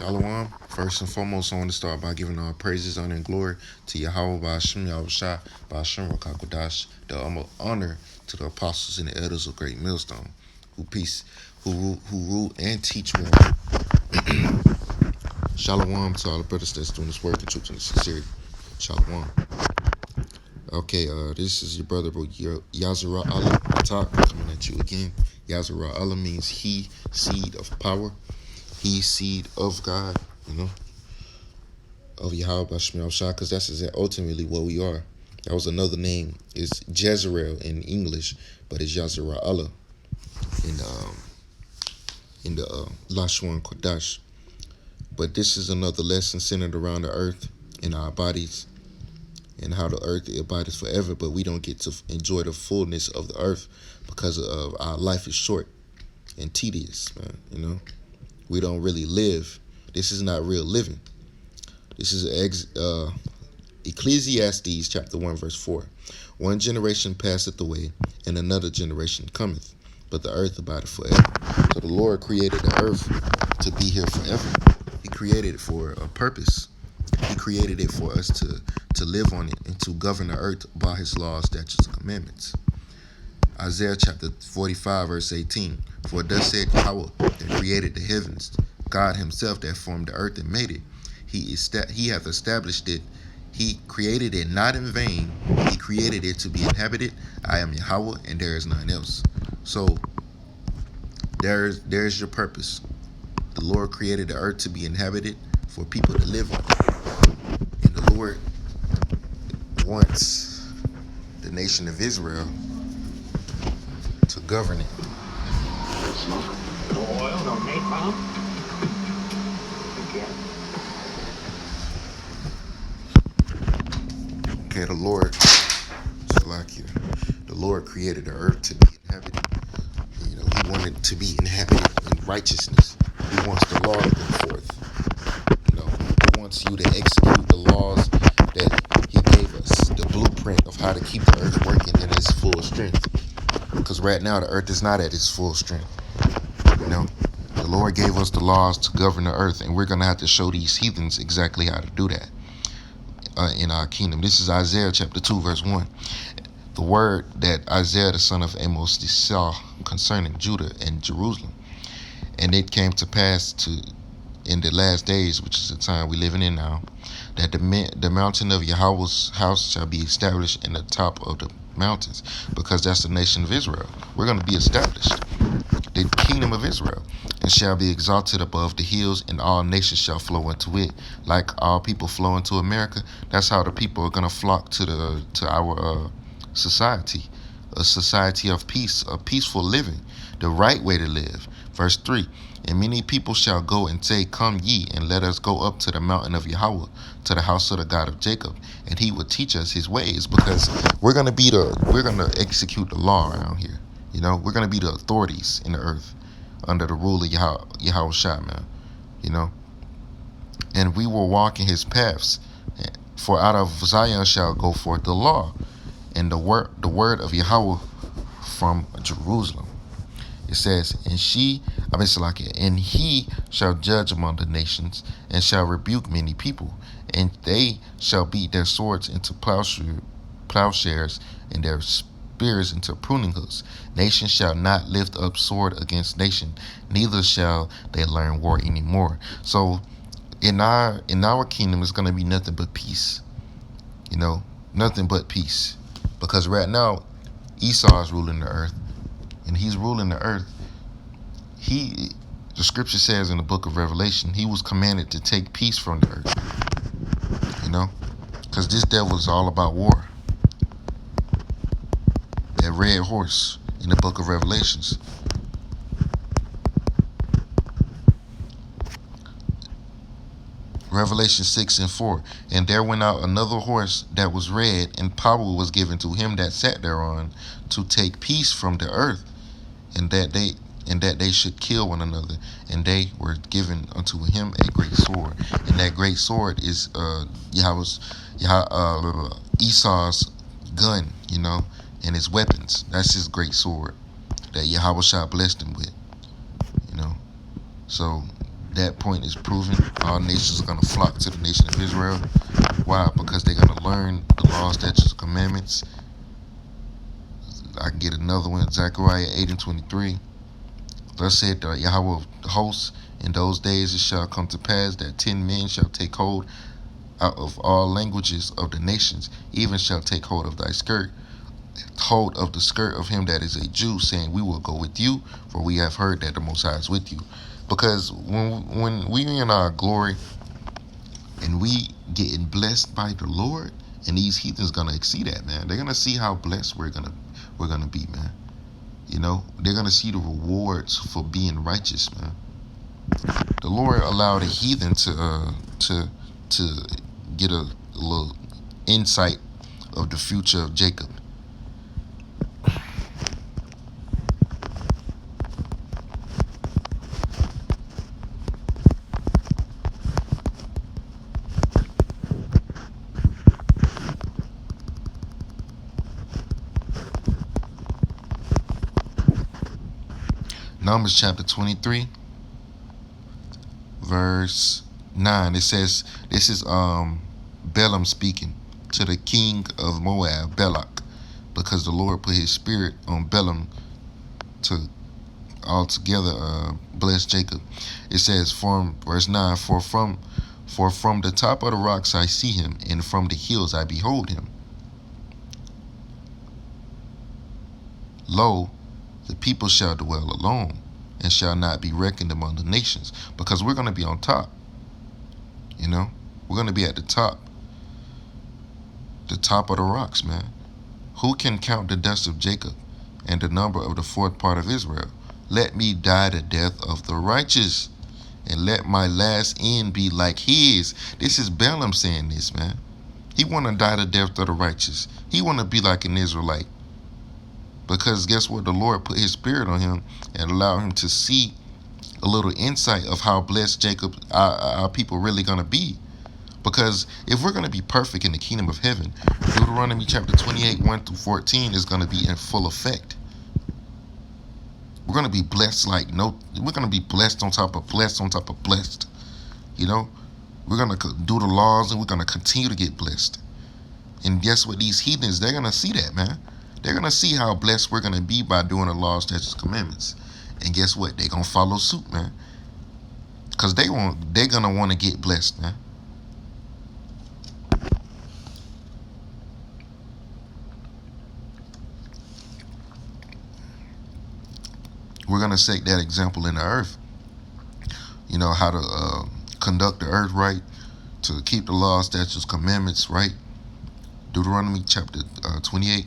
Shalom. First and foremost, I want to start by giving all praises, honor, and glory to Yahweh Ba'Shem Yahushua Ba'Shem Rakakodash, the honor to the apostles and the elders of Great Millstone, who rule and teach more. Shalom to all the brothers that's doing this work in truth and sincerity. Shalom. Okay, this is your brother Yazara Allah Atak coming at you again. Yazara Allah means he, seed of power. He, seed of God, of Yahweh Ba'Shem Yahushua, because that's ultimately what we are. That was another name. It's Jezreel in English, but it's Yazara Allah in the Lashon Kodash. But this is another lesson centered around the earth and our bodies and how the earth abides forever, but we don't get to enjoy the fullness of the earth because of our life is short and tedious, man. We don't really live. This is not real living. This is Ecclesiastes chapter 1 verse 4. One generation passeth away, and another generation cometh, but the earth abideth forever. So the Lord created the earth to be here forever. He created it for a purpose. He created it for us to live on it and to govern the earth by his laws, statutes, and commandments. Isaiah chapter 45 verse 18. For thus said Yahweh that created the heavens, God himself that formed the earth and made it. He hath established it. He created it not in vain. He created it to be inhabited. I am Yahweh, and there is none else. So there's your purpose. The Lord created the earth to be inhabited for people to live on it. And the Lord wants the nation of Israel to govern it. No oil, no napalm. Okay, the Lord created the earth to be inhabited. He wanted to be inhabited in righteousness. He wants the law to go forth. He wants you to execute the laws that he gave us, the blueprint of how to keep the earth working in its full strength. Because right now the earth is not at its full strength. The Lord gave us the laws to govern the earth, and we're going to have to show these heathens exactly how to do that in our kingdom. This is Isaiah chapter 2 verse 1. The word that Isaiah the son of Amos saw concerning Judah and Jerusalem. And it came to pass in the last days, which is the time we living in now, that the mountain of Yahweh's house shall be established in the top of the mountains, because that's the nation of Israel. We're going to be established, the kingdom of Israel, and shall be exalted above the hills, and all nations shall flow into it. Like all people flow into America, that's how the people are going to flock to our society, a society of peace, a peaceful living, the right way to live. Verse 3. And many people shall go and say, Come ye, and let us go up to the mountain of Yahweh, to the house of the God of Jacob, and he will teach us his ways, because we're gonna execute the law around here. We're gonna be the authorities in the earth under the rule of Yahushua, man. And we will walk in his paths, for out of Zion shall go forth the law, and the word of Yahweh from Jerusalem. It says, and he shall judge among the nations, and shall rebuke many people, and they shall beat their swords into plowshares, and their spears into pruning hooks. Nation shall not lift up sword against nation, neither shall they learn war anymore. So in our kingdom, it's going to be nothing but peace. Nothing but peace. Because right now, Esau is ruling the earth, and he's ruling the earth. The scripture says in the book of Revelation, he was commanded to take peace from the earth. Because this devil is all about war. That red horse in the book of Revelations. Revelation 6 and 4. And there went out another horse that was red, and power was given to him that sat thereon to take peace from the earth, and that they should kill one another. And they were given unto him a great sword. And that great sword is Esau's gun, and his weapons. That's his great sword that Yahushua blessed him with. So that point is proven, all nations are going to flock to the nation of Israel. Why? Because they're going to learn the laws, statutes, commandments. I can get another one, Zechariah 8 and 23. Thus said Yahweh of the hosts, in those days it shall come to pass that 10 men shall take hold out of all languages of the nations, even shall take hold of thy skirt, hold of the skirt of him that is a Jew, saying, we will go with you, for we have heard that the Most High is with you. Because when we in our glory and we getting blessed by the Lord, and these heathens gonna see that, man. They're gonna see how blessed we're gonna be, man. You know, they're gonna see the rewards for being righteous, man. The Lord allowed a heathen to get a little insight of the future of Jacob. Numbers chapter 23, verse 9. It says, this is Balaam speaking to the king of Moab, Balak, because the Lord put his spirit on Balaam to altogether bless Jacob. It says, from verse 9, for from the top of the rocks I see him, and from the hills I behold him. Lo, the people shall dwell alone, and shall not be reckoned among the nations, because we're going to be on top. You know, we're going to be at the top of the rocks, man. Who can count the dust of Jacob and the number of the fourth part of Israel? Let me die the death of the righteous, and let my last end be like his. This is Balaam saying this, man. He want to die the death of the righteous. He want to be like an Israelite. Because guess what? The Lord put his spirit on him and allowed him to see a little insight of how blessed Jacob, our people really going to be. Because if we're going to be perfect in the kingdom of heaven, Deuteronomy chapter 28, 1 through 14 is going to be in full effect. We're going to be blessed we're going to be blessed on top of blessed on top of blessed. You know, we're going to do the laws and we're going to continue to get blessed. And guess what? These heathens, they're going to see that, man. They're going to see how blessed we're going to be by doing the laws, statutes, commandments. And guess what? They're going to follow suit, man. Because they're going to want to get blessed, man. We're going to set that example in the earth. You know, how to conduct the earth right, to keep the laws, statutes, commandments right. Deuteronomy chapter 28,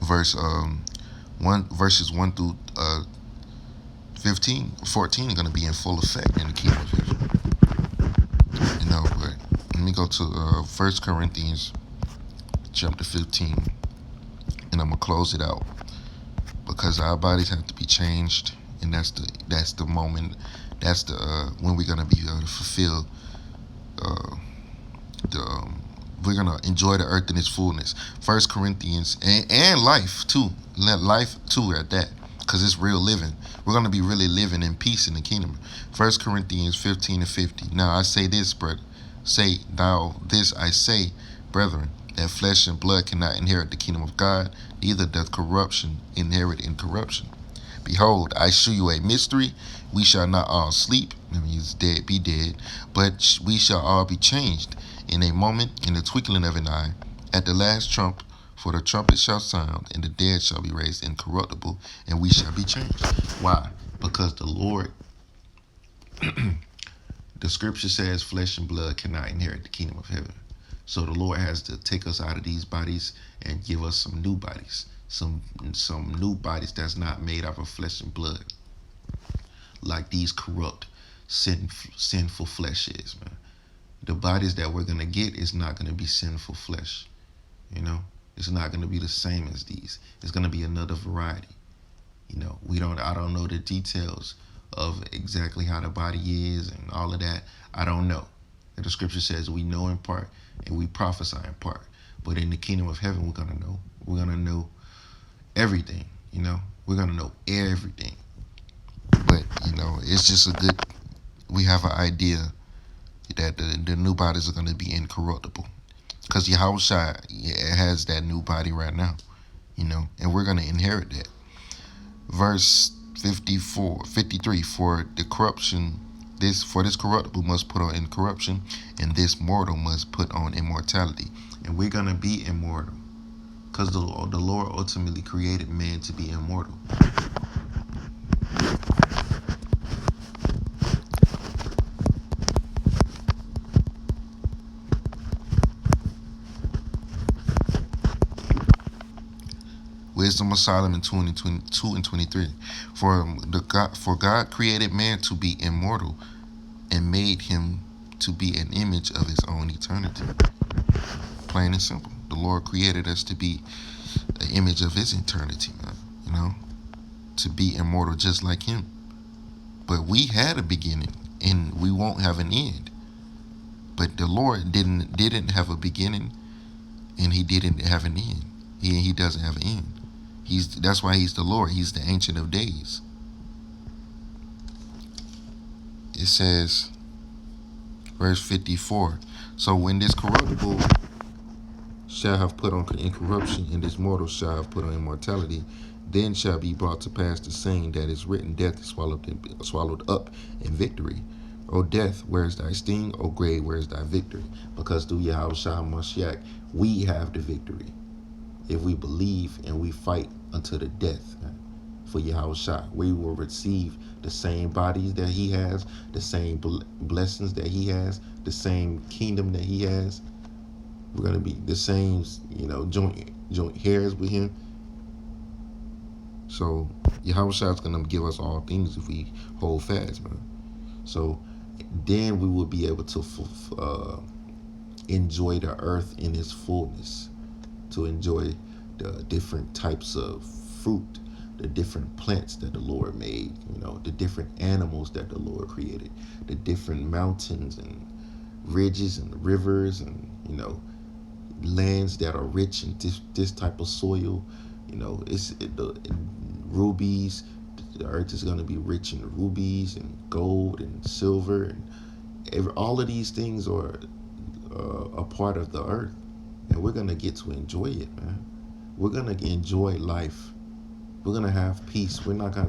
verses 1 through 14 are going to be in full effect in the kingdom of heaven. You know, but let me go to 1 Corinthians chapter 15, and I'm going to close it out. Because our bodies have to be changed, and that's the moment, that's the when we're gonna be able to fulfill we're gonna enjoy the earth in its fullness. 1 Corinthians and life too, life too at that, because it's real living. We're gonna be really living in peace in the kingdom. 1 Corinthians 15 and 50. Now I say this, brethren, I say, brethren, that flesh and blood cannot inherit the kingdom of God, neither doth corruption inherit incorruption. Behold, I shew you a mystery. We shall not all sleep, that means dead, be dead, but we shall all be changed in a moment, in the twinkling of an eye, at the last trump. For the trumpet shall sound, and the dead shall be raised incorruptible, and we shall be changed. Why? Because the Lord, the scripture says flesh and blood cannot inherit the kingdom of heaven. So the Lord has to take us out of these bodies and give us some new bodies, some new bodies that's not made out of flesh and blood, like these corrupt, sinful flesh is, man. The bodies that we're gonna get is not gonna be sinful flesh. You know, it's not gonna be the same as these. It's gonna be another variety. You know, I don't know the details of exactly how the body is and all of that. I don't know. The scripture says we know in part and we prophesy in part. But in the kingdom of heaven, we're gonna know. We're gonna know everything. You know, we're gonna know everything. But you know, it's just a we have an idea that the new bodies are going to be incorruptible. Because Yahushua has that new body right now, and we're going to inherit that. Verse 53, for this corruptible must put on incorruption, and this mortal must put on immortality. And we're going to be immortal because the Lord ultimately created man to be immortal. Wisdom of Solomon 22 and 23. For God created man to be immortal and made him to be an image of his own eternity. Plain and simple. The Lord created us to be an image of his eternity, man. To be immortal just like him. But we had a beginning and we won't have an end. But the Lord didn't have a beginning and he didn't have an end. He doesn't have an end. That's why he's the Lord. He's the Ancient of Days. It says, verse 54. So when this corruptible shall have put on incorruption, and this mortal shall have put on immortality, then shall be brought to pass the saying that is written, death is swallowed up in victory. O death, where is thy sting? O grave, where is thy victory? Because through Yahushua HaMashiach, we have the victory. If we believe and we fight unto the death for Yahushua, we will receive the same bodies that he has, the same blessings that he has, the same kingdom that he has. We're going to be the same, joint hairs with him. So Yahushua is going to give us all things if we hold fast, man. So then we will be able to enjoy the earth in its fullness, to enjoy the different types of fruit, the different plants that the Lord made, the different animals that the Lord created, the different mountains and ridges and rivers and, lands that are rich in this type of soil. The rubies. The earth is going to be rich in rubies and gold and silver, and all of these things are a part of the earth, and we're going to get to enjoy it, man. We're going to enjoy life. We're going to have peace. We're not going to